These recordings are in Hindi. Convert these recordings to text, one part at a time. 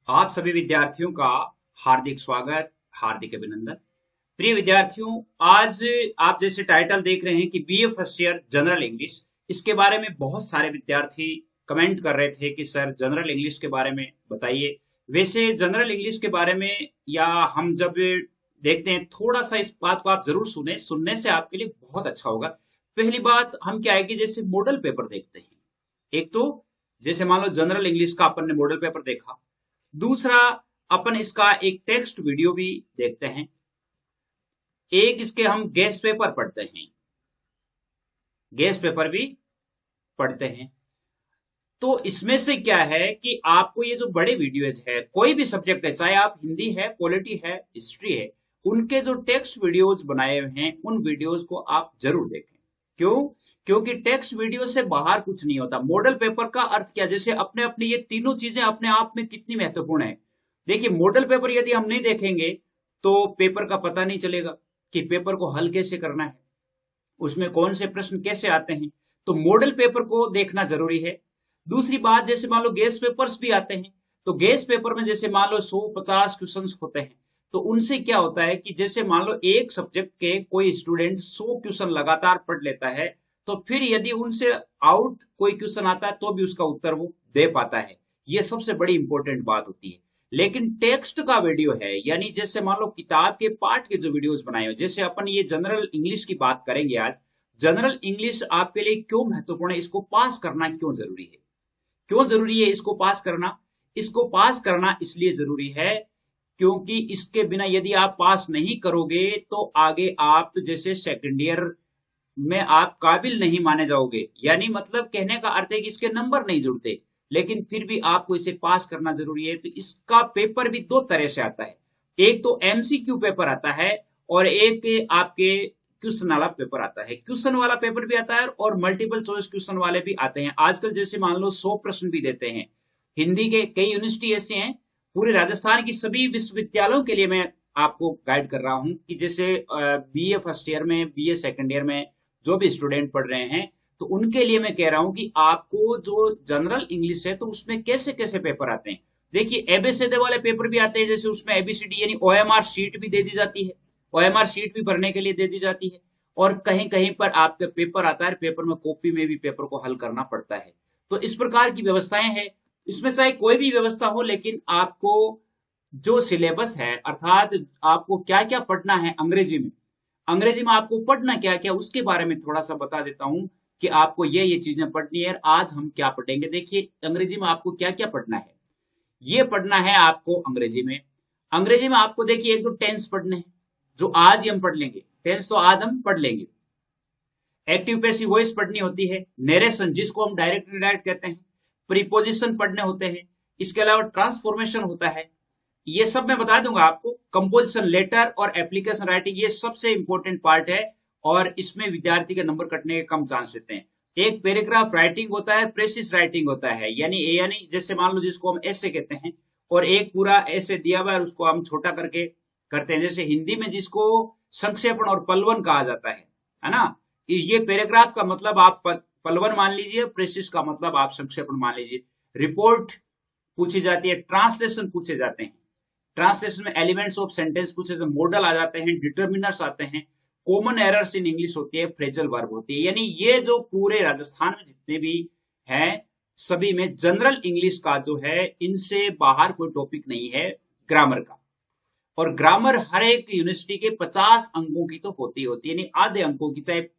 आप सभी विद्यार्थियों का हार्दिक स्वागत, हार्दिक अभिनंदन। प्रिय विद्यार्थियों, आज आप जैसे टाइटल देख रहे हैं कि BA first year general English, इसके बारे में बहुत सारे विद्यार्थी कमेंट कर रहे थे कि सर जनरल इंग्लिश के बारे में बताइए। वैसे जनरल इंग्लिश के बारे में या हम जब देखते हैं, थोड़ा सा इस बात को आप जरूर सुने, सुनने से आपके लिए बहुत अच्छा होगा। पहली बात हम क्या है कि जैसे मॉडल पेपर देखते हैं, एक तो जैसे मान लो जनरल इंग्लिश का अपन ने मॉडल पेपर देखा, दूसरा अपन इसका एक टेक्स्ट वीडियो भी देखते हैं, एक इसके हम गेस्ट पेपर पढ़ते हैं, गेस्ट पेपर भी पढ़ते हैं। तो इसमें से क्या है कि आपको ये जो बड़े वीडियोज है, कोई भी सब्जेक्ट है, चाहे आप हिंदी है, पॉलिटी है, हिस्ट्री है, उनके जो टेक्स्ट वीडियोज बनाए हुए हैं उन वीडियोज को आप जरूर देखें। क्यों? क्योंकि टेक्स्ट वीडियो से बाहर कुछ नहीं होता। मॉडल पेपर का अर्थ क्या, जैसे अपने अपने ये तीनों चीजें अपने आप में कितनी महत्वपूर्ण है। देखिए, मॉडल पेपर यदि हम नहीं देखेंगे तो पेपर का पता नहीं चलेगा कि पेपर को हल कैसे करना है, उसमें कौन से प्रश्न कैसे आते हैं। तो मॉडल पेपर को देखना जरूरी है। दूसरी बात, जैसे मान लो गेस्ट पेपर्स भी आते हैं, तो गेस्ट पेपर में जैसे मान लो 150 क्वेश्चन होते हैं, तो उनसे क्या होता है कि जैसे मान लो एक सब्जेक्ट के कोई स्टूडेंट 100 क्वेश्चन लगातार पढ़ लेता है, तो फिर यदि उनसे आउट कोई क्वेश्चन आता है तो भी उसका उत्तर वो दे पाता है। ये सबसे बड़ी इंपॉर्टेंट बात होती है। लेकिन टेक्स्ट का वीडियो है, यानी जैसे मान लो किताब के पाठ के जो वीडियोस बनाए हो, जैसे अपन ये जनरल इंग्लिश की बात करेंगे आज। जनरल इंग्लिश आपके लिए क्यों महत्वपूर्ण है, इसको पास करना क्यों जरूरी है? क्यों जरूरी है इसको पास करना? इसको पास करना इसलिए जरूरी है क्योंकि इसके बिना यदि आप पास नहीं करोगे तो आगे आप जैसे सेकंड ईयर में आप काबिल नहीं माने जाओगे। यानी मतलब कहने का अर्थ है कि इसके नंबर नहीं जुड़ते, लेकिन फिर भी आपको इसे पास करना जरूरी है। तो इसका पेपर भी दो तरह से आता है, एक तो एमसीक्यू पेपर आता है और एक आपके क्वेश्चन वाला पेपर आता है। क्वेश्चन वाला पेपर भी आता है और मल्टीपल चॉइस क्वेश्चन वाले भी आते हैं। आजकल जैसे मान लो 100 प्रश्न भी देते हैं। हिंदी के कई यूनिवर्सिटी ऐसे हैं, पूरे राजस्थान की सभी विश्वविद्यालयों के लिए मैं आपको गाइड कर रहा हूं कि जैसे बीए फर्स्ट ईयर में, बीए सेकंड ईयर में जो भी स्टूडेंट पढ़ रहे हैं, तो उनके लिए मैं कह रहा हूं कि आपको जो जनरल इंग्लिश है तो उसमें कैसे कैसे पेपर आते हैं। देखिए, एबीसीडी वाले पेपर भी आते हैं, जैसे उसमें एबीसीडी यानी ओएमआर शीट भी दे दी जाती है, ओएमआर शीट भी भरने के लिए दे दी जाती है। और कहीं कहीं पर आपका पेपर आता है, पेपर में कॉपी में भी पेपर को हल करना पड़ता है। तो इस प्रकार की व्यवस्थाएं हैं। इसमें चाहे कोई भी व्यवस्था हो, लेकिन आपको जो सिलेबस है, अर्थात आपको क्या क्या पढ़ना है अंग्रेजी में, अंग्रेजी में आपको पढ़ना क्या क्या, उसके बारे में थोड़ा सा बता देता हूं कि आपको ये चीजें पढ़नी है। आज हम क्या पढ़ेंगे, देखिए अंग्रेजी में आपको क्या क्या पढ़ना है। ये पढ़ना है आपको अंग्रेजी में। अंग्रेजी में आपको देखिए एक तो टेंस पढ़ने हैं, जो आज ही हम पढ़ लेंगे। टेंस तो आज हम पढ़ लेंगे। एक्टिव पैसिव वॉइस पढ़नी होती है, नरेशन जिसको हम डायरेक्ट इनडायरेक्ट कहते हैं, प्रीपोजिशन पढ़ने होते हैं, इसके अलावा ट्रांसफॉर्मेशन होता है। ये सब मैं बता दूंगा आपको। कंपोजिशन, लेटर और एप्लीकेशन राइटिंग, ये सबसे इंपॉर्टेंट पार्ट है और इसमें विद्यार्थी के नंबर कटने के कम चांस रहते हैं। एक पैराग्राफ राइटिंग होता है, प्रेसिस राइटिंग होता है, यानी जैसे मान लो जिसको हम ऐसे कहते हैं, और एक पूरा ऐसे दिया हुआ है उसको हम छोटा करके करते हैं, जैसे हिंदी में जिसको संक्षेपण और पलवन कहा जाता है ना। ये पैराग्राफ का मतलब आप पलवन मान लीजिए, प्रेसिस का मतलब आप संक्षेपण मान लीजिए। रिपोर्ट पूछी जाती है, ट्रांसलेशन पूछे जाते हैं, ट्रांसलेशन में एलिमेंट्स ऑफ सेंटेंस पूछे जाते हैं, मॉडल आ जाते हैं, डिटर्मिनर्स आते हैं, कॉमन एरर्स इन इंग्लिश होती है, फ्रेजल वर्ब होती है। यानी ये जो पूरे राजस्थान में जितने भी हैं, सभी में जनरल इंग्लिश का जो है, इनसे बाहर कोई टॉपिक नहीं है ग्रामर का। और ग्रामर हर एक यूनिवर्सिटी के 50 अंकों की तो होती है, यानी आधे अंकों की। चाहे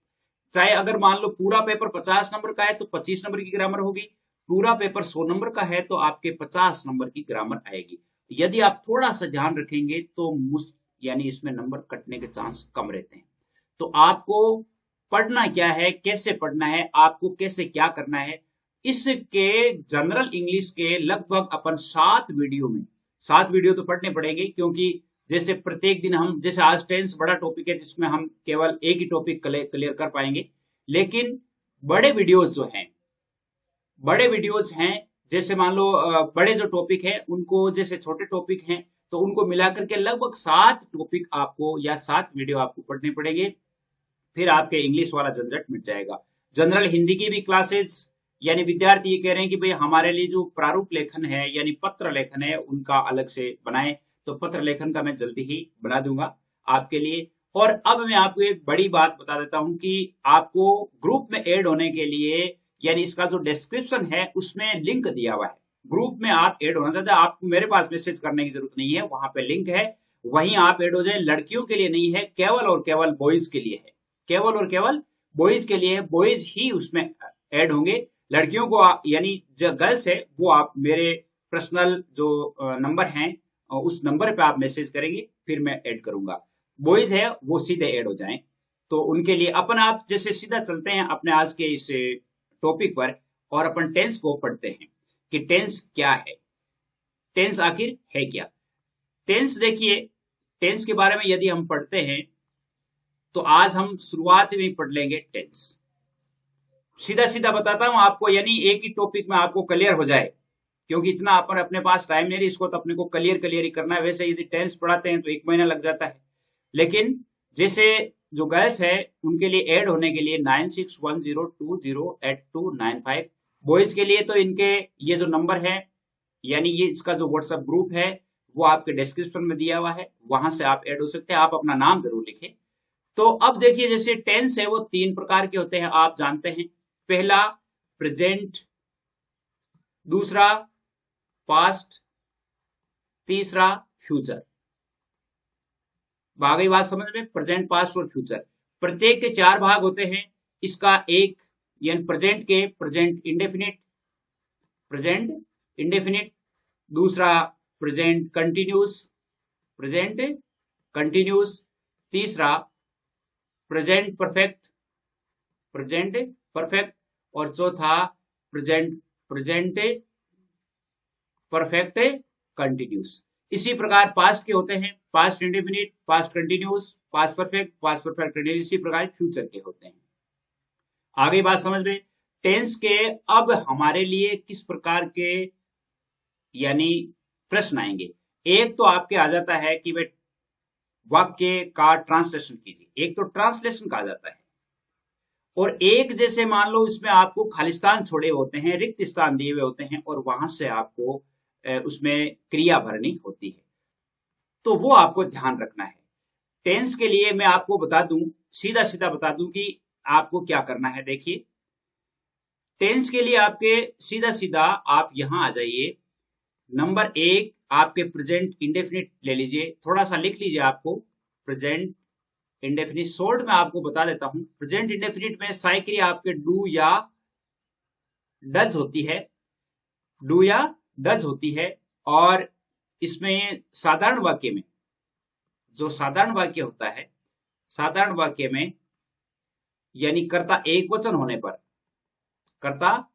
चाहे अगर मान लो पूरा पेपर 50 नंबर का है तो 25 नंबर की ग्रामर होगी, पूरा पेपर 100 नंबर का है तो आपके 50 नंबर की ग्रामर आएगी। यदि आप थोड़ा सा ध्यान रखेंगे तो यानी इसमें नंबर कटने के चांस कम रहते हैं। तो आपको पढ़ना क्या है, कैसे पढ़ना है, आपको कैसे क्या करना है, इसके जनरल इंग्लिश के लगभग अपन 7 वीडियो तो पढ़ने पड़ेंगे। क्योंकि जैसे प्रत्येक दिन हम, जैसे आज टेंस बड़ा टॉपिक है जिसमें हम केवल एक ही टॉपिक क्लियर कर पाएंगे, लेकिन बड़े वीडियोस जो हैं, बड़े वीडियोस हैं, जैसे मान लो बड़े जो टॉपिक है उनको जैसे छोटे टॉपिक हैं, तो उनको मिलाकर के लगभग 7 टॉपिक आपको या 7 वीडियो आपको पढ़ने पड़ेंगे। फिर आपके इंग्लिश वाला झंझट मिट जाएगा। जनरल हिंदी की भी क्लासेस यानी विद्यार्थी ये कह रहे हैं कि भाई हमारे लिए जो प्रारूप लेखन है यानी पत्र लेखन है उनका अलग से बनाएं, तो पत्र लेखन का मैं जल्दी ही बना दूंगा आपके लिए। और अब मैं आपको एक बड़ी बात बता देता हूं कि आपको ग्रुप में ऐड होने के लिए यानी इसका जो डिस्क्रिप्शन है उसमें लिंक दिया हुआ है। ग्रुप में आप ऐड होना चाहते हैं, आपको मेरे पास मैसेज करने की जरूरत नहीं है, वहां पे लिंक है, वहीं आप ऐड हो जाए। लड़कियों के लिए नहीं है, केवल और केवल बॉयज के लिए है, केवल और केवल बॉयज के लिए है, बॉयज ही उसमें ऐड होंगे। लड़कियों को यानी जो गर्ल्स है वो आप मेरे पर्सनल जो नंबर हैं उस नंबर पे आप मैसेज करेंगे, फिर मैं ऐड करूंगा। बॉयज है वो सीधे ऐड हो जाएं। तो उनके लिए अपन आप जैसे सीधा चलते हैं अपने आज के इस टॉपिक पर और अपन टेंस को पढ़ते हैं कि टेंस क्या है, टेंस आखिर है क्या। टेंस देखिए, टेंस के बारे में यदि हम पढ़ते हैं तो आज हम शुरुआत में पढ़ लेंगे टेंस। सीधा सीधा बताता हूं आपको, यानी एक ही टॉपिक में आपको क्लियर हो जाए, क्योंकि इतना अपन अपने पास टाइम नहीं, इसको तो अपने को क्लियर ही करना है। वैसे यदि टेंस पढ़ाते हैं तो 1 महीना लग जाता है, लेकिन जैसे जो गर्ल्स है उनके लिए ऐड होने के लिए 9610208295, बॉयज के लिए तो इनके ये जो नंबर है यानी ये इसका जो व्हाट्सएप ग्रुप है वो आपके डिस्क्रिप्शन में दिया हुआ है, वहां से आप ऐड हो सकते हैं। आप अपना नाम जरूर लिखें। तो अब देखिए, जैसे टेंस है वो 3 प्रकार के होते हैं, आप जानते हैं। पहला प्रेजेंट, दूसरा पास्ट, तीसरा फ्यूचर। भाग बात समझ में, प्रेजेंट, पास्ट और फ्यूचर। प्रत्येक के 4 भाग होते हैं। इसका एक यानी प्रेजेंट के प्रेजेंट इंडेफिनिट, प्रेजेंट इंडेफिनिट, दूसरा प्रेजेंट कंटिन्यूस, प्रेजेंट कंटिन्यूस, तीसरा प्रेजेंट परफेक्ट, प्रेजेंट परफेक्ट, और चौथा प्रेजेंट प्रेजेंट परफेक्ट कंटिन्यूस। इसी प्रकार पास्ट के होते हैं, past indefinite, past continuous, past perfect continuous. इसी प्रकार फ्यूचर के होते हैं। आगे बात समझ में। टेंस के अब हमारे लिए किस प्रकार के यानी प्रश्न आएंगे। एक तो आपके आ जाता है कि वे वाक्य का ट्रांसलेशन कीजिए, एक तो ट्रांसलेशन का आ जाता है। और एक जैसे मान लो इसमें आपको खालिस्तान छोड़े होते हैं, रिक्त स्थान दिए हुए होते हैं, और वहां से आपको उसमें क्रिया भरनी होती है, तो वो आपको ध्यान रखना है। टेंस के लिए मैं आपको बता दूं, सीधा सीधा बता दूं कि आपको क्या करना है। देखिए, टेंस के लिए आपके सीधा सीधा आप यहां आ जाइए। नंबर 1 आपके प्रेजेंट इंडेफिनिट ले लीजिए, थोड़ा सा लिख लीजिए आपको। प्रेजेंट इंडेफिनिट शॉर्ट में आपको बता देता हूं। प्रेजेंट इंडेफिनिट में साई क्रिया आपके डू या डज होती है, डू या डज होती है। और इसमें साधारण वाक्य में, जो साधारण वाक्य होता है, साधारण वाक्य में यानी कर्ता एक वचन होने पर, कर्ता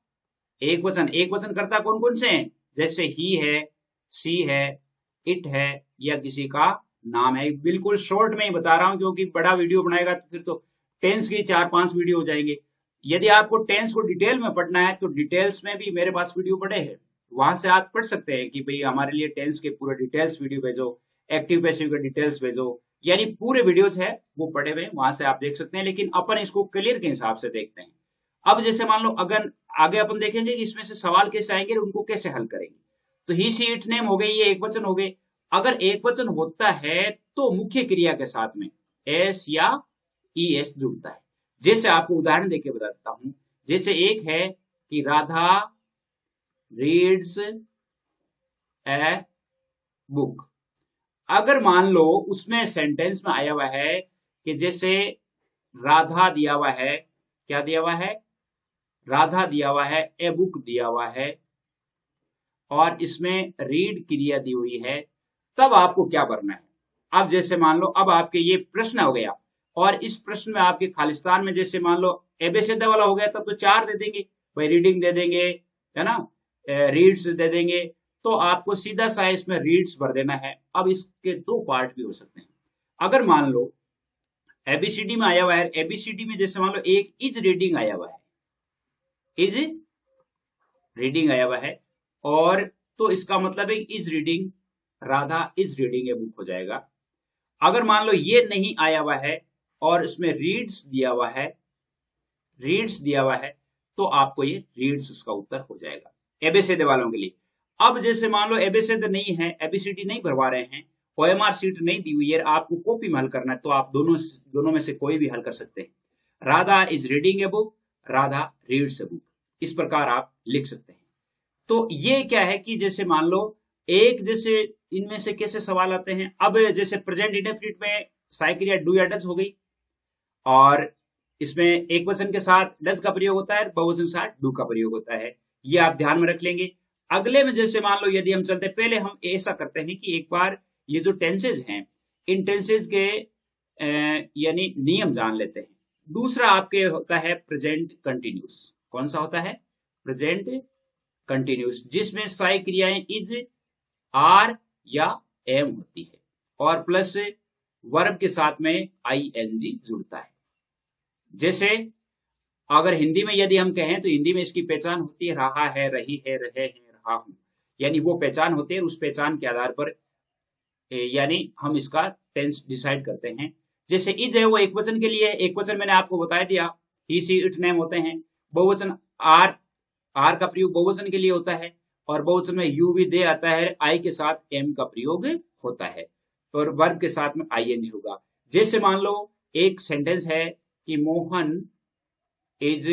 एक वचन, एक वचन कर्ता कौन कौन से हैं, जैसे ही है, सी है, इट है, या किसी का नाम है। बिल्कुल शॉर्ट में ही बता रहा हूं, क्योंकि बड़ा वीडियो बनाएगा तो फिर तो टेंस की 4-5 वीडियो हो जाएंगे। यदि आपको टेंस को डिटेल में पढ़ना है तो डिटेल्स में भी मेरे पास वीडियो पड़े हैं, वहां से आप पढ़ सकते हैं कि भाई हमारे लिए टेंस के पूरे डिटेल्स वीडियो भेजो, एक्टिव पैसिव के डिटेल्स भेजो, यानी पूरे वीडियोज है वो पढ़े हुए, वहां से आप देख सकते हैं। लेकिन अपन इसको क्लियर के हिसाब से देखते हैं। अब जैसे मान लो अगर आगे अपन देखेंगे कि इसमें से सवाल कैसे आएंगे और उनको कैसे हल करेंगे। तो ही सी इट नेम हो गई, ये एक वचन हो गए। अगर एक वचन होता है तो मुख्य क्रिया के साथ में एस या ई एस जुड़ता है। जैसे आपको उदाहरण देके बताता हूं, जैसे एक है कि राधा रीड्स ए बुक। अगर मान लो उसमें सेंटेंस में आया हुआ है कि जैसे राधा दिया हुआ है, क्या दिया हुआ है, राधा दिया हुआ है, ए बुक दिया हुआ है, और इसमें रीड क्रिया दी हुई है, तब आपको क्या करना है। अब जैसे मान लो अब आपके ये प्रश्न हो गया, और इस प्रश्न में आपके खालिस्तान में जैसे मान लो एबेसिडे वाला हो गया, तब तो 4 दे देंगे भाई, रीडिंग दे देंगे, है ना, रीड्स दे देंगे, तो आपको सीधा सा इसमें रीड्स भर देना है। अब इसके 2 पार्ट भी हो सकते हैं। अगर मान लो एबीसीडी में आया हुआ है, एबीसीडी में जैसे मान लो एक इज रीडिंग आया हुआ है, इज रीडिंग आया हुआ है, और तो इसका मतलब है is reading, Radha is reading a book हो जाएगा। अगर मान लो ये नहीं आया हुआ है और इसमें रीड्स दिया हुआ है, रीड्स दिया हुआ है, तो आपको ये रीड्स उसका उत्तर हो जाएगा एबीसीडी वालों के लिए। अब जैसे मान लो एबीसीडी नहीं है, एबीसीडी नहीं भरवा रहे हैं, ओएमआर सीट नहीं दी हुई है, आपको कॉपी में हल करना है, तो आप दोनों में से कोई भी हल कर सकते हैं। Radha is reading a book, Radha reads a book, इस प्रकार आप लिख सकते हैं। तो ये क्या है कि जैसे मान लो एक जैसे इनमें से कैसे सवाल आते हैं। अब जैसे प्रेजेंट इंडेफिनिट में साइकिल या डू या डज हो गई, और इसमें एक वचन के साथ डज का प्रयोग होता है, बहुवचन के साथ डू का प्रयोग होता है, ये आप ध्यान में रख लेंगे। अगले में जैसे मान लो यदि हम चलते, पहले हम ऐसा करते हैं कि एक बार ये जो टेंसेज हैं, इन टेंसेज के यानी नियम जान लेते हैं। दूसरा आपके होता है प्रेजेंट कंटिन्यूस। कौन सा होता है? प्रेजेंट कंटिन्यूस, जिसमें सारी क्रियाएं इज, आर या एम होती है, और प्लस वर्ब के साथ में आईएनजी जुड़ता है। जैसे अगर हिंदी में यदि हम कहें तो हिंदी में इसकी पहचान होती है रहा है, रही है, रहे हैं, रहा हूं, यानी वो पहचान होती है, उस पहचान के आधार पर यानी हम इसका टेंस डिसाइड करते हैं। जैसे इज है वो एक वचन के लिए, एक वचन मैंने आपको बता दिया, ही सी इट नेम होते हैं। बहुवचन आर का प्रयोग बहुवचन के लिए होता है, और बहुवचन में यू भी दे आता है, आई के साथ एम का प्रयोग होता है, और वर्ब के साथ में आईएनजी होगा। जैसे मान लो एक सेंटेंस है कि Mohan is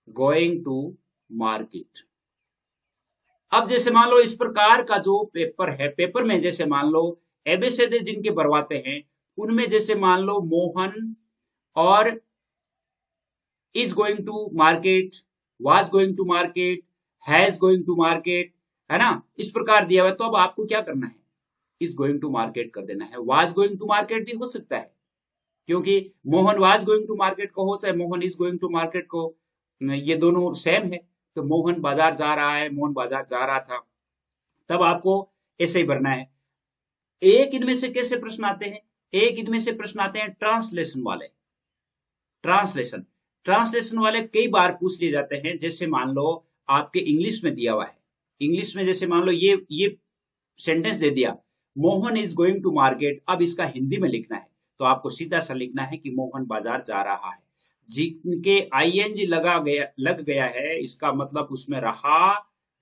going to market. अब जैसे मान लो इस प्रकार का जो पेपर है, पेपर में जैसे मान लो एबीसीडी जिनके भरवाते हैं, उनमें जैसे मान लो मोहन और is going to market, was going to market, has going to market, है ना, इस प्रकार दिया हुआ है। तो अब आपको क्या करना है? इज गोइंग टू मार्केट कर देना है। वाज गोइंग टू मार्केट भी हो सकता है, क्योंकि Mohan was going to market को हो, चाहे Mohan is going to market को, ये दोनों सेम है। तो मोहन बाजार जा रहा है, मोहन बाजार जा रहा था, तब आपको ऐसे ही भरना है। एक इनमें से कैसे प्रश्न आते हैं? एक इनमें से प्रश्न आते हैं ट्रांसलेशन वाले। ट्रांसलेशन वाले कई बार पूछ लिए जाते हैं। जैसे मान लो आपके इंग्लिश में दिया हुआ है, इंग्लिश में जैसे मान लो ये सेंटेंस दे दिया, Mohan is going to market. अब इसका हिंदी में लिखना है, तो आपको सीधा सा लिखना है कि मोहन बाजार जा रहा है। जिनके आईएनजी लग गया है, इसका मतलब उसमें रहा,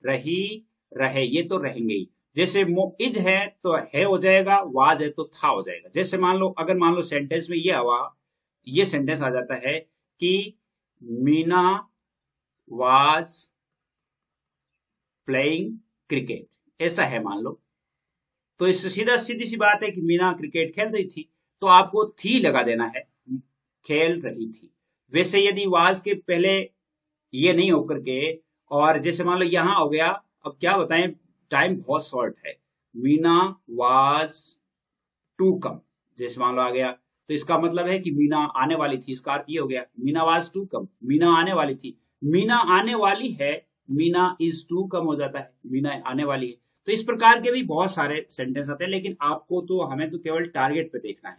रही, रहे, ये तो रहेंगे ही। जैसे इज है तो है हो जाएगा, वाज है तो था हो जाएगा। जैसे मान लो अगर मान लो सेंटेंस में ये सेंटेंस आ जाता है कि मीना वाज प्लेइंग क्रिकेट, ऐसा है मान लो, तो इससे सीधी सी बात है कि मीना क्रिकेट खेल रही थी, तो आपको थी लगा देना है, खेल रही थी। वैसे यदि वाज के पहले ये नहीं होकर के, और जैसे मान लो यहां हो गया, अब क्या बताएं, टाइम बहुत शॉर्ट है, मीना वाज टू कम, जैसे मान लो आ गया, तो इसका मतलब है कि मीना आने वाली थी, इसका अर्थ ये हो गया Meena was to come, Meena आने वाली थी। मीना आने वाली है, मीना इज टू कम हो जाता है, मीना आने वाली है। तो इस प्रकार के भी बहुत सारे सेंटेंस आते हैं, लेकिन आपको तो हमें तो केवल टारगेट पे देखना है।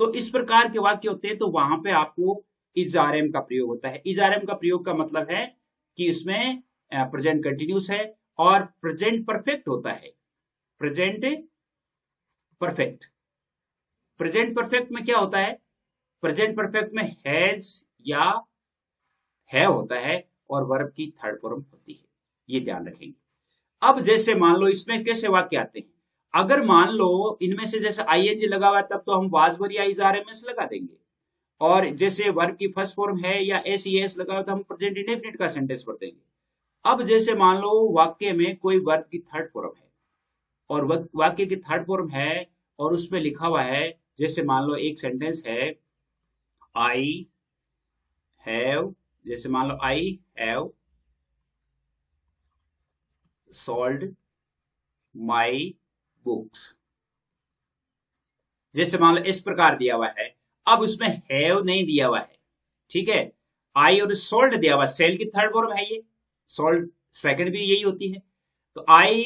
तो इस प्रकार के वाक्य होते हैं, तो वहां पे आपको इज आर एम का प्रयोग होता है। इज आर एम का प्रयोग का मतलब है कि इसमें प्रेजेंट कंटिन्यूस है और प्रेजेंट परफेक्ट होता है। प्रेजेंट परफेक्ट, प्रेजेंट परफेक्ट में क्या होता है? प्रेजेंट परफेक्ट में हैज या है होता है, और वर्ब की थर्ड फॉर्म होती है, ये ध्यान रखेंगे। अब जैसे मान लो इसमें कैसे वाक्य आते हैं, अगर मान लो इनमें से जैसे आईएनजी लगा हुआ है, तब तो हम वाज वर या इज आर एम एस लगा देंगे, और जैसे वर्ब की फर्स्ट फॉर्म है या एस ई एस लगा हुआ, तो हम प्रेजेंट इंडेफिनिट का सेंटेंस भर देंगे। अब जैसे मान लो वाक्य में कोई वर्ब की थर्ड फॉर्म है, और वाक्य की थर्ड फॉर्म है, और उसमें लिखा हुआ है, जैसे मान लो एक सेंटेंस है आई हैव, जैसे मान लो I have sold my books, जैसे मान लो इस प्रकार दिया हुआ है। अब उसमें हैव नहीं दिया हुआ है, ठीक है, आई और सोल्ड दिया हुआ, सेल की थर्ड फॉर्म है ये, सोल्ड सेकंड भी यही होती है, तो आई।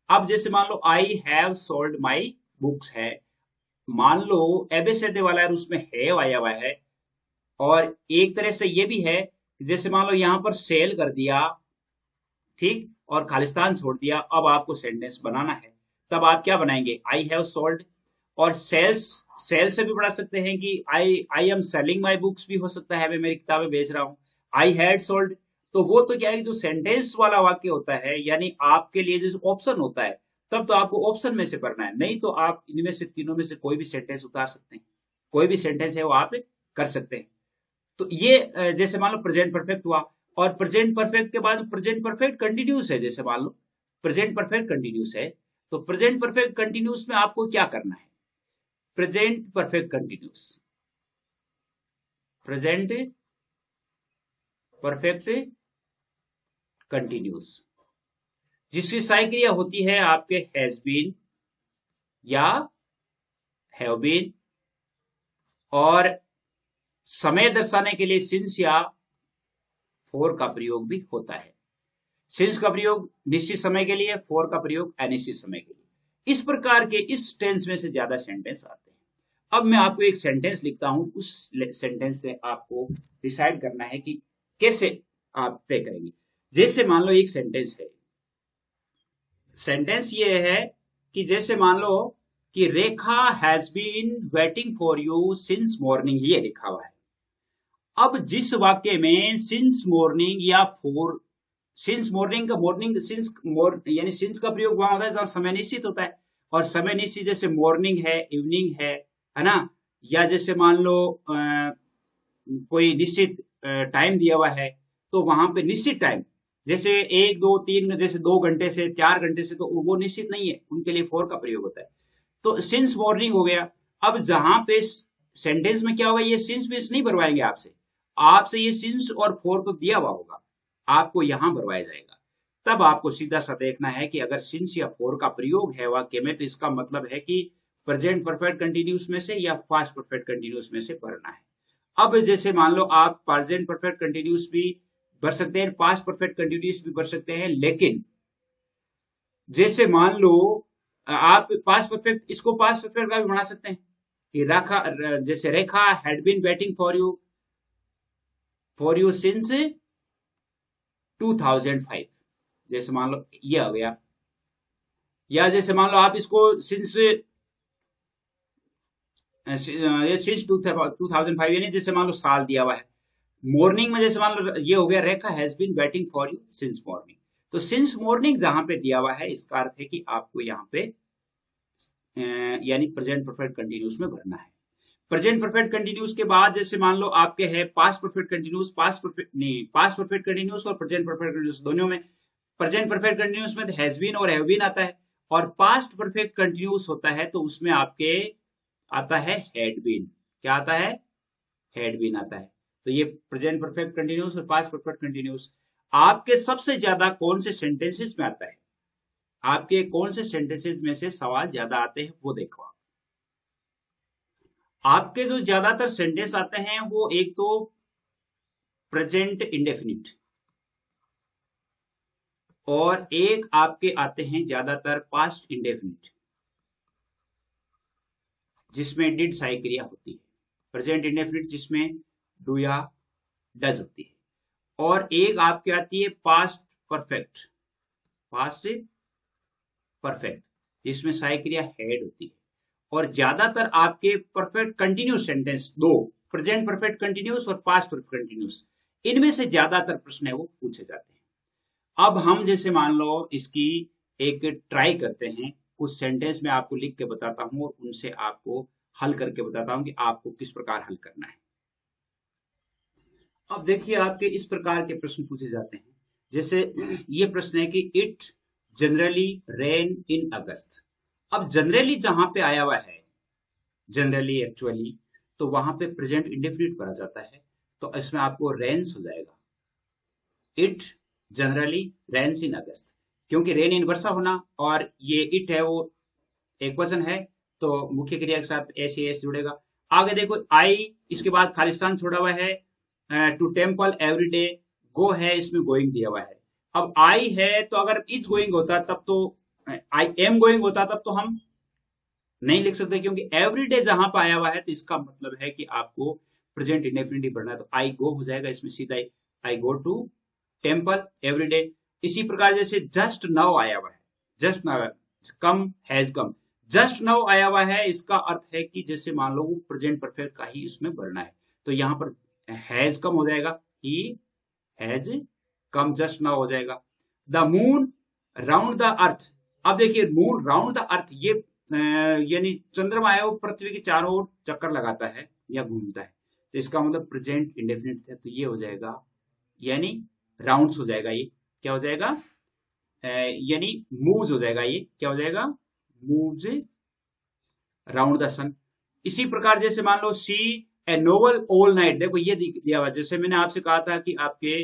अब जैसे मान लो I have sold my books है, मान लो एबीसीडी वाला है, उसमें हैव आया हुआ है, और एक तरह से ये भी है, जैसे मान लो यहां पर सेल कर दिया, ठीक, और खालिस्तान छोड़ दिया। अब आपको सेंटेंस बनाना है, तब आप क्या बनाएंगे? आई हैव सोल्ड, और सेल से भी पढ़ा सकते हैं कि I am selling my books भी हो सकता है, मैं मेरी किताबें बेच रहा हूं। आई हैड सोल्ड, तो वो तो क्या है कि जो सेंटेंस वाला वाक्य होता है, यानी आपके लिए जैसे ऑप्शन होता है, तब तो आपको ऑप्शन में से पढ़ना है, नहीं तो आप इनमें से तीनों में से कोई भी सेंटेंस उतार सकते हैं, कोई भी सेंटेंस है वो आप कर सकते हैं। तो ये जैसे मान लो प्रेजेंट परफेक्ट हुआ, और प्रेजेंट परफेक्ट के बाद प्रेजेंट परफेक्ट कंटिन्यूस है, जैसे मान लो प्रेजेंट परफेक्ट कंटिन्यूस है, तो प्रेजेंट परफेक्ट कंटिन्यूस में आपको क्या करना है, present perfect continuous, present perfect continuous जिसकी सहायक क्रिया होती है आपके हैज बीन या हैव बीन, और समय दर्शाने के लिए सिंस या फॉर का प्रयोग भी होता है। सिंस का प्रयोग निश्चित समय के लिए, फॉर का प्रयोग अनिश्चित समय के लिए। इस प्रकार के इस टेंस में से ज्यादा सेंटेंस आते हैं। अब मैं आपको एक सेंटेंस लिखता हूं, उस सेंटेंस से आपको डिसाइड करना है कि कैसे आप तय करेंगे। जैसे मान लो एक सेंटेंस है, सेंटेंस ये है कि जैसे मान लो कि Rekha has been waiting for you since morning, ये लिखा हुआ है। अब जिस वाक्य में सिंस मॉर्निंग या फॉर, सिंस मॉर्निंग का मॉर्निंग सिंस यानी सिंस का प्रयोग वहां होता है जहां समय निश्चित होता है, और समय निश्चित जैसे मॉर्निंग है, इवनिंग है ना, या जैसे मान लो कोई निश्चित टाइम दिया हुआ है, तो वहां पे निश्चित टाइम जैसे 1 2 3 जैसे 2 घंटे से 4 घंटे से, तो वो निश्चित नहीं है, उनके लिए फॉर का प्रयोग होता है। तो सिंस मॉर्निंग हो गया। अब जहां पे सेंटेंस में क्या होगा, ये सिंस विंस नहीं भरवाएंगे आपसे, आपसे ये सिंस और फॉर तो दिया हुआ होगा, आपको यहां भरवाया जाएगा। तब आपको सीधा सा देखना है कि अगर सिंस या फॉर का प्रयोग है वाक्य में, तो इसका मतलब है कि प्रेजेंट परफेक्ट कंटिन्यूस में से या पास्ट परफेक्ट कंटिन्यूस में से भरना है। अब जैसे मान लो आप प्रेजेंट परफेक्ट कंटिन्यूस भी भर सकते हैं, पास्ट परफेक्ट कंटिन्यूस भी भर सकते हैं, लेकिन जैसे मान लो आप पास्ट परफेक्ट, इसको पास्ट परफेक्ट का भी बना सकते हैं कि रेखा, जैसे Rekha had been waiting for you since 2005, जैसे मान लो ये हो गया। या जैसे मान लो आप इसको सिंस 2005, यानी जैसे मान लो साल दिया हुआ है। मॉर्निंग में जैसे मान लो ये हो गया, Rekha has been waiting for you since morning, तो सिंस मॉर्निंग जहां पे दिया हुआ है, इसका अर्थ है कि आपको यहाँ पे यानी प्रेजेंट परफेक्ट कंटिन्यूस में भरना है। प्रेजेंट परफेक्ट कंटिन्यूस के बाद जैसे मान लो आपके है past perfect continuous, past perfect नहीं, पास्ट परफेक्ट कंटिन्यूस और प्रेजेंट परफेक्ट कंटिन्यूस दोनों में, प्रेजेंट परफेक्ट कंटिन्यूस में हैज बीन और हैव बीन आता है, और पास्ट परफेक्ट कंटिन्यूस होता है तो उसमें आपके आता है हैड बीन। क्या आता है, हैड बीन आता है। तो ये प्रेजेंट परफेक्ट कंटिन्यूस और पास्ट परफेक्ट कंटिन्यूस आपके सबसे ज्यादा कौन से सेंटेंसेस में आता है, आपके कौन से सेंटेंसेस में से सवाल ज्यादा आते हैं वो देखो। आपके जो ज्यादातर सेंटेंस आते हैं वो एक तो प्रेजेंट इंडेफिनिट, और एक आपके आते हैं ज्यादातर पास्ट इंडेफिनिट, जिसमें डिड सहायक क्रिया होती है। प्रेजेंट इंडेफिनिट जिसमें डू या डज होती है, और एक आपके आती है पास्ट परफेक्ट, पास्ट परफेक्ट जिसमें सहायक क्रिया हैड होती है। और ज्यादातर आपके परफेक्ट कंटिन्यूस सेंटेंस दो, प्रेजेंट परफेक्ट कंटिन्यूस और पास्ट परफेक्ट कंटिन्यूस, इनमें से ज्यादातर प्रश्न है वो पूछे जाते हैं। अब हम जैसे मान लो इसकी एक ट्राई करते हैं, कुछ सेंटेंस में आपको लिख के बताता हूं और उनसे आपको हल करके बताता हूं कि आपको किस प्रकार हल करना है। अब देखिए आपके इस प्रकार के प्रश्न पूछे जाते हैं, जैसे ये प्रश्न है कि इट जनरली रेन इन अगस्त। अब जनरली जहां पे आया हुआ है, जनरली एक्चुअली, तो वहां पे प्रेजेंट इंडेफिनिट भरा जाता है, तो इसमें आपको रेन्स हो जाएगा। इट जनरली रेन्स इन अगस्त, क्योंकि रेन इन वर्षा होना, और ये इट है वो एक वचन है, तो मुख्य क्रिया के साथ एस एस जुड़ेगा। आगे देखो आई, इसके बाद खालिस्तान छोड़ा हुआ है, टू टेम्पल एवरी डे, गो है, इसमें गोइंग दिया हुआ है। अब आई है, तो अगर इज गोइंग होता तब तो, आई एम गोइंग होता तब तो हम नहीं लिख सकते, क्योंकि एवरीडे जहां पर आया हुआ है, तो इसका मतलब है कि आपको प्रेजेंट इंडेफिनिटिव भरना है, तो आई गो हो जाएगा इसमें सीधा, आई गो टू टेम्पल एवरीडे। इसी प्रकार जैसे जस्ट नाउ आया हुआ है, just now, come has come, just now आया हुआ है, इसका अर्थ है कि जैसे मान लो वो प्रेजेंट परफेक्ट का ही इसमें भरना है, तो यहाँ पर हैज कम हो जाएगा, he has come, just now हो जाएगा। The moon round the earth, अब देखिए मून राउंड द अर्थ, ये यानी चंद्रमा है वो पृथ्वी के चारों ओर चक्कर लगाता है या घूमता है, तो इसका मतलब प्रेजेंट इंडेफिनिट है, तो ये हो जाएगा यानी राउंड्स हो जाएगा, ये क्या हो जाएगा यानी मूव्स हो जाएगा, ये क्या हो जाएगा मूव्स राउंड द सन। इसी प्रकार जैसे मान लो सी ए नोवेल ऑल नाइट, देखो ये दिया हुआ, जैसे मैंने आपसे कहा था कि आपके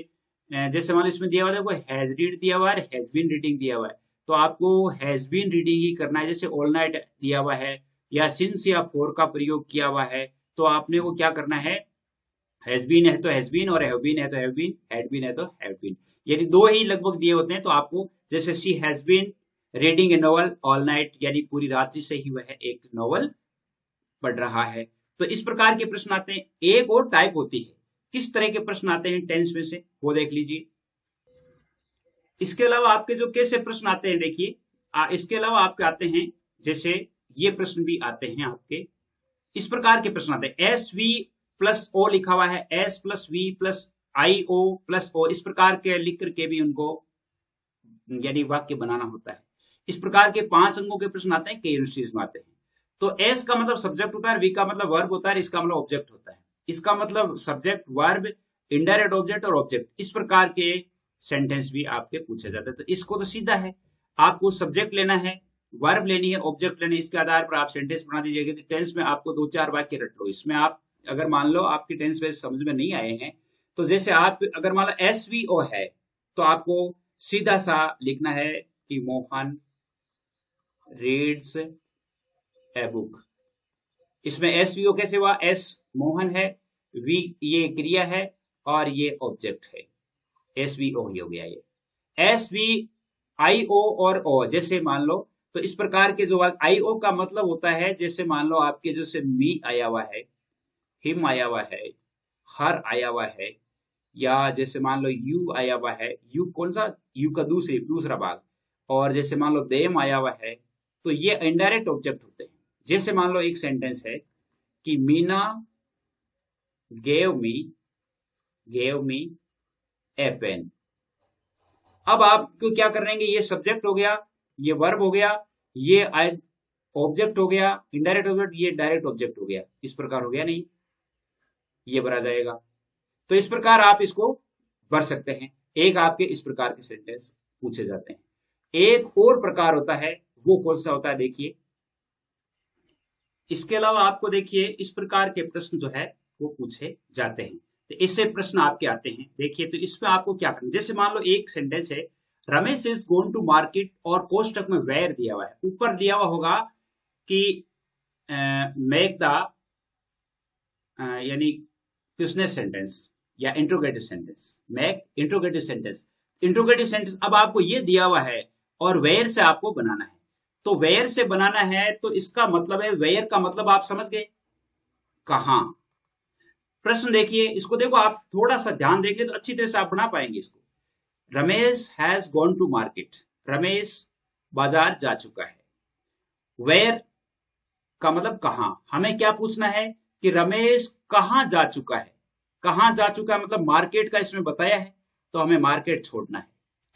जैसे मान लो इसमें दिया हुआ है, देखो हैज रीड दिया हुआ है, हैज बीन रीडिंग दिया हुआ है, तो आपको हैज बीन रीडिंग ही करना है। जैसे ऑल नाइट दिया हुआ है या सिंस या फॉर का प्रयोग किया हुआ है, तो आपने वो क्या करना है, हैज बीन है तो हैज बीन, और हैव बीन है तो हैव बीन, हैड बीन है तो हैव बीन, यानी दो ही लगभग दिए होते हैं। तो आपको जैसे C has been reading a novel all night, यानी पूरी रात्रि से ही वह एक नॉवल पढ़ रहा है। तो इस प्रकार के प्रश्न आते हैं। एक और टाइप होती है, किस तरह के प्रश्न आते हैं टेंस में से, वो देख लीजिए। इसके अलावा आपके जो कैसे प्रश्न आते हैं, देखिए इसके अलावा आपके आते हैं, जैसे ये प्रश्न भी आते हैं आपके, इस प्रकार के प्रश्न आते हैं। एस वी प्लस ओ लिखा हुआ है, S plus V plus I O plus O, इस प्रकार के लिख करके भी उनको यानी वाक्य बनाना होता है। इस प्रकार के 5 अंकों के प्रश्न आते हैं, कई यूनिवर्सिटीज में आते हैं। तो एस का मतलब सब्जेक्ट होता है, वी का मतलब वर्ब होता है, इसका मतलब ऑब्जेक्ट होता है। इसका मतलब सब्जेक्ट, वर्ब, इनडायरेक्ट ऑब्जेक्ट और ऑब्जेक्ट, इस प्रकार के सेंटेंस भी आपके पूछे जाते हैं। तो इसको तो सीधा है, आपको सब्जेक्ट लेना है, वर्ब लेनी है, ऑब्जेक्ट लेनी है, इसके आधार पर आप सेंटेंस बना दीजिएगा। टेंस में आपको 2-4 वाक्य रट लो। इसमें आप अगर मान लो आपकी टेंस में समझ में नहीं आए हैं, तो जैसे आप अगर मान लो एस वी ओ है, तो आपको सीधा सा लिखना है कि मोहन रीड्स ए बुक। इसमें एस वी ओ कैसे हुआ, एस मोहन है, वी ये क्रिया है और ये ऑब्जेक्ट है, एस वी ओ ही हो गया ये। एस वी आई ओ और ओ, जैसे मान लो, तो इस प्रकार के जो आई ओ का मतलब होता है, जैसे मान लो आपके जैसे मी आया हुआ है, हिम आया हुआ है, हर आया हुआ है, या जैसे मान लो यू आया हुआ है, यू कौन सा, यू का दूसरा भाग, और जैसे मान लो देम आया हुआ है, तो ये इनडायरेक्ट ऑब्जेक्ट होते हैं। जैसे मान लो एक सेंटेंस है कि मीना गेव मी ए पेन। अब आपको क्या करेंगे, ये सब्जेक्ट हो गया, ये वर्ब हो गया, ये ऑब्जेक्ट हो गया, इनडायरेक्ट ऑब्जेक्ट, ये डायरेक्ट ऑब्जेक्ट हो गया, इस प्रकार हो गया नहीं, ये भरा जाएगा। तो इस प्रकार आप इसको भर सकते हैं। एक आपके इस प्रकार के सेंटेंस पूछे जाते हैं। एक और प्रकार होता है, वो कौन सा होता है, देखिए। इसके अलावा आपको देखिए इस प्रकार के प्रश्न जो है वो पूछे जाते हैं। तो इससे प्रश्न आपके आते हैं, देखिए। तो इसमें आपको क्या करना, जैसे मान लो एक सेंटेंस है, Ramesh is going to market, और कोष्टक में वेयर दिया हुआ है, ऊपर दिया हुआ होगा कि मेक द यानी बिजनेस सेंटेंस या interrogative sentence, make interrogative sentence, interrogative sentence. अब आपको ये दिया हुआ है और वेयर से आपको बनाना है, तो वेयर से बनाना है, तो इसका मतलब है, वेयर का मतलब आप समझ गए, कहां। प्रश्न देखिए, इसको देखो, आप थोड़ा सा ध्यान देंगे तो अच्छी तरह से आप बना पाएंगे इसको। Ramesh has gone to market, Ramesh बाजार जा चुका है। वेयर का मतलब कहां, हमें क्या पूछना है कि रमेश कहां जा चुका है। कहां जा चुका है मतलब मार्केट का इसमें बताया है, तो हमें मार्केट छोड़ना है,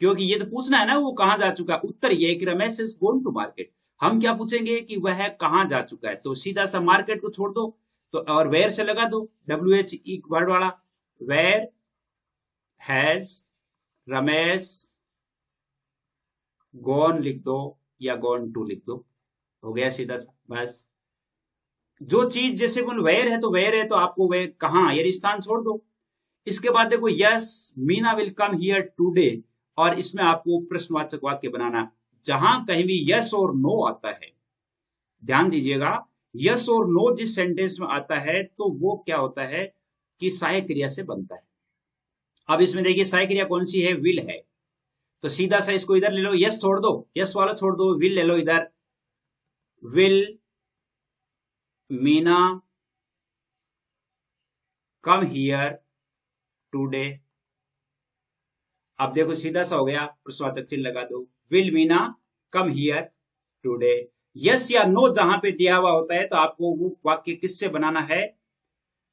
क्योंकि ये तो पूछना है ना वो कहां जा चुका है। उत्तर ये कि Ramesh is going to market. हम क्या पूछेंगे कि वह कहां जा चुका है, तो सीधा सा मार्केट को छोड़ दो, तो और वेयर से लगा दो, WH वर्ड वाला, वेयर हैज रमेश गॉन लिख दो या गॉन टू लिख दो, हो गया सीधा सा। बस जो चीज जैसे वेयर है तो वेयर है, तो आपको वह कहां यानी स्थान छोड़ दो। इसके बाद देखो, yes Meena will come here today, और इसमें आपको प्रश्नवाचक वाक्य बनाना। जहां कहीं भी यस और नो आता है, ध्यान दीजिएगा, यस और नो जिस सेंटेंस में आता है, तो वो क्या होता है कि सहायक क्रिया से बनता है। अब इसमें देखिए सहायक क्रिया कौन सी है, विल है, तो सीधा सा इसको इधर ले लो, यस छोड़ दो, यस वाला छोड़ दो, विल ले लो इधर, will Meena come here today. अब देखो सीधा सा हो गया, प्रश्नवाचक चिन्ह लगा दो, will Meena come here today. Yes या नो जहां पे दिया हुआ होता है, तो आपको वो वाक्य किससे बनाना है,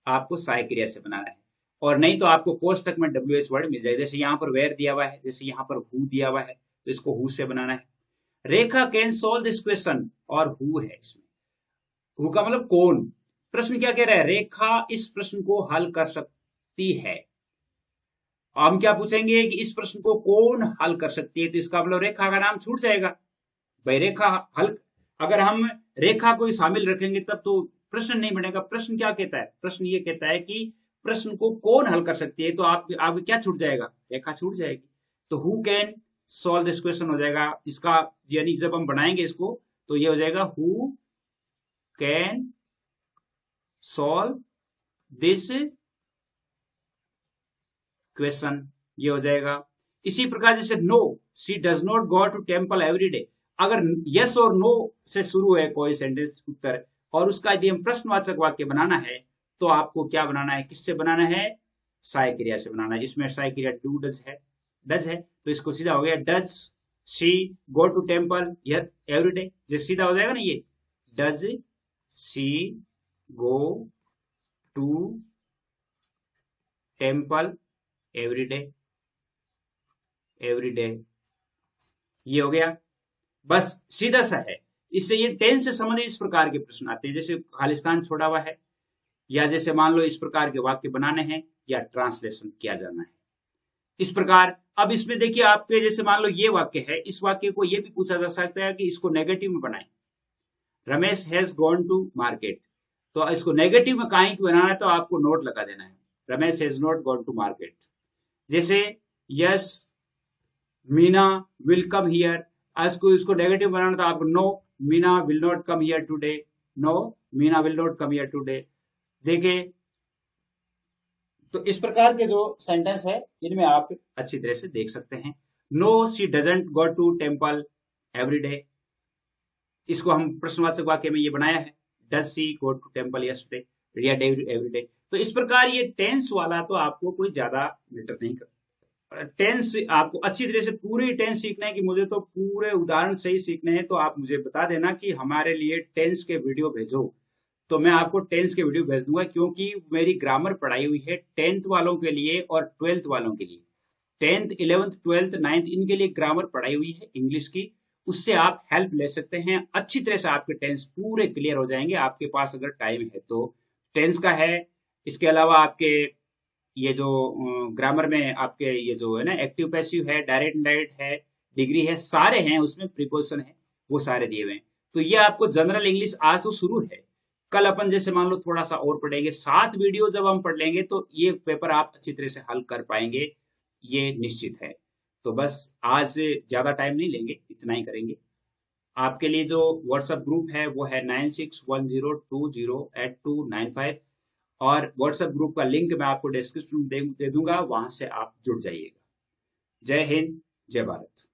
आपको सहायक क्रिया से बनाना है। और नहीं तो आपको कोष्टक में WH वर्ड मिल जाएगा। जैसे यहाँ पर वेयर दिया हुआ है, जैसे यहाँ पर हु दिया हुआ है, तो इसको हु से बनाना है। रेखा कैन सॉल्व दिस क्वेश्चन, और हु है इसमें, हु का मतलब कौन। प्रश्न क्या कह रहा है, रेखा इस प्रश्न को हल कर सकती है। हम क्या पूछेंगे कि इस प्रश्न को कौन हल कर सकती है, तो इसका मतलब रेखा का नाम छूट जाएगा भाई। रेखा हल, अगर हम रेखा को शामिल रखेंगे तब तो प्रश्न नहीं बनेगा। प्रश्न क्या कहता है, प्रश्न ये कहता है कि प्रश्न को कौन हल कर सकती है, तो आप क्या छूट जाएगा, रेखा छूट जाएगी। तो who can solve this question हो जाएगा इसका, यानी जब हम बनाएंगे इसको तो ये हो जाएगा who can solve this question, ये हो जाएगा। इसी प्रकार जैसे no, she does not go to temple every day, अगर यस और नो से शुरू है कोई सेंटेंस उत्तर, और उसका यदि हम प्रश्नवाचक वाक्य बनाना है तो आपको क्या बनाना है, किससे बनाना है, सहायक क्रिया से बनाना है। इसमें सहायक क्रिया डू डज है, तो इसको सीधा हो गया does she go to temple every day, जो सीधा हो जाएगा ना ये, does she go to temple every day, ये हो गया। बस सीधा सा है। इससे ये टेंस से संबंधित इस प्रकार के प्रश्न आते हैं, जैसे खालिस्तान छोड़ा हुआ है, या जैसे मान लो इस प्रकार के वाक्य बनाने हैं या ट्रांसलेशन किया जाना है, इस प्रकार। अब इसमें देखिए आपके, जैसे मान लो ये वाक्य है, इस वाक्य को ये भी पूछा जा सकता है कि इसको नेगेटिव में बनाएं। Ramesh has gone to market, तो इसको नेगेटिव में कहीं बनाना है तो आपको नोट लगा देना है, Ramesh has not gone to market. जैसे yes Meena will come here, इसको नेगेटिव बनाना तो आपको no Meena will not come here today, no Meena will not come here today. देखिए, तो इस प्रकार के जो सेंटेंस है इनमें आप अच्छी तरह से देख सकते हैं। No she doesn't go to temple every day, इसको हम प्रश्नवाचक वाक्य में ये बनाया है, does she go to temple yesterday या एवरी डे। तो इस प्रकार ये टेंस वाला तो आपको कोई ज्यादा मैटर नहीं करता। टेंस आपको अच्छी तरह से पूरी टेंस सीखना है कि मुझे तो पूरे उदाहरण से ही सीखने हैं, तो आप मुझे बता देना कि हमारे लिए टेंस के वीडियो भेजो, तो मैं आपको टेंस के वीडियो भेज दूंगा। क्योंकि मेरी ग्रामर पढ़ाई हुई है 10th वालों के लिए और 12th वालों के लिए, 10th 11th 12th 9th इनके लिए ग्रामर पढ़ाई हुई है इंग्लिश की, उससे आप हेल्प ले सकते हैं। अच्छी तरह से आपके टेंस पूरे क्लियर हो जाएंगे, आपके पास अगर टाइम है तो। टेंस का है, इसके अलावा आपके ये जो ग्रामर में आपके ये जो है ना एक्टिव पैसिव है, डायरेक्ट इनडायरेक्ट है, डिग्री है, सारे हैं उसमें, प्रीपोजिशन है, वो सारे दिए हुए हैं। तो ये आपको जनरल इंग्लिश आज तो शुरू है, कल अपन जैसे मान लो थोड़ा सा और पढ़ेंगे, 7 वीडियो जब हम पढ़ लेंगे तो ये पेपर आप अच्छी तरह से हल कर पाएंगे, ये निश्चित है। तो बस आज ज्यादा टाइम नहीं लेंगे, इतना ही करेंगे। आपके लिए जो व्हाट्सएप ग्रुप है वो है 9610208295, और व्हाट्सएप ग्रुप का लिंक मैं आपको डिस्क्रिप्शन में दे दूंगा, वहां से आप जुड़ जाइएगा। जय हिंद, जय भारत।